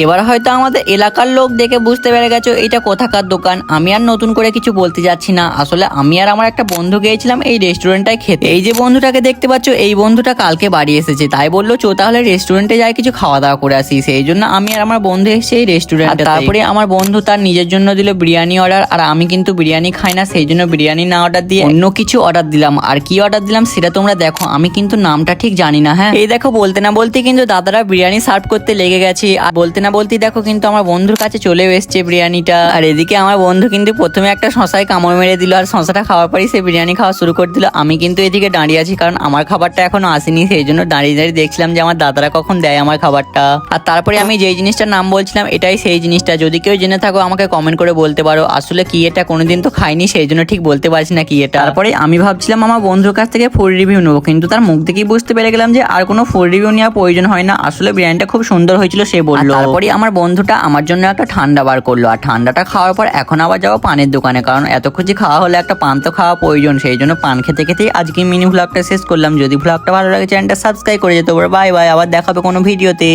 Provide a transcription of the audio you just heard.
এবার হয়তো আমাদের এলাকার লোক দেখে বুঝতে পেরে গেছো এটা কোথাকার দোকান। আমি আর নতুন করে কিছু বলতে যাচ্ছি না। আসলে আমি আর আমার একটা বন্ধু গিয়েছিলাম এই রেস্টুরেন্টটায় খেতে। এই যে বন্ধুটাকে দেখতে পাচ্ছ, এই বন্ধুটা কালকে বাড়ি এসেছে, তাই বললো চো তাহলে রেস্টুরেন্টে যাই কিছু খাওয়া দাওয়া করে আসি। সেই জন্য আমি আর আমার বন্ধু এসেছি এই রেস্টুরেন্টে। তারপরে আমার বন্ধু তার নিজের জন্য দিল বিরিয়ানি অর্ডার, আর আমি কিন্তু বিরিয়ানি খাই না, সেই জন্য বিরিয়ানি না অর্ডার দিয়ে অন্য কিছু অর্ডার দিলাম। আর কি অর্ডার দিলাম সেটা তোমরা দেখো, আমি কিন্তু নামটা ঠিক জানি না। হ্যাঁ, এই দেখো বলতে না বলতে কিন্তু দাদারা বিরিয়ানি সার্ভ করতে লেগে গেছে। আর বলতে না বলতেই দেখো কিন্তু আমার বন্ধুর কাছে চলে এসছে বিরিয়ানিটা। আর এদিকে আমার বন্ধু কিন্তু প্রথমে একটা শশায় কামড় মেরে দিল, আর শশাটা খাওয়ার পরই সে বিরিয়ানি খাওয়া শুরু করে দিল। আমি কিন্তু এদিকে দাঁড়িয়ে আছি, কারণ আমার খাবারটা এখনো আসেনি, সেই জন্য দাঁড়িয়ে দাঁড়িয়ে দেখছিলাম যে আমার দাদারা কখন দেয় আমার খাবারটা। আর তারপরে আমি যেই জিনিসটার নাম বলছিলাম এটাই সেই জিনিসটা। যদি কেউ জেনে থাকো আমাকে কমেন্ট করে বলতে পারো। আসলে কি এটা কোনোদিন তো খাইনি, সেই জন্য ঠিক বলতে পারছি না কি এটা। তারপরে আমি ভাবছিলাম আমার বন্ধুর কাছ থেকে ফুড রিভিউ নেবো, কিন্তু তার মুখ দেখেই বুঝতে পেরে গেলাম যে আর কোনো ফুড রিভিউ নেওয়ার প্রয়োজন হয় না। আসলে বিরিয়ানিটা খুব সুন্দর হয়েছিল সে বললো। তারপরে আমার বন্ধুটা আমার জন্য একটা ঠান্ডা বার করলো, আর ঠান্ডাটা খাওয়ার পর এখন আবার যাবো পানের দোকানে, কারণ এত খুঁজি খাওয়া হলে একটা পান তো খাওয়া প্রয়োজন। সেই জন্য পান খেতে খেতেই আজকে মিনি ভ্লগটা শেষ করলাম। যদি ভ্লগটা ভালো লাগে চ্যানেলটা সাবস্ক্রাইব করে যেতে পারো। বাই বাই, আবার দেখাবে কোনো ভিডিওতে।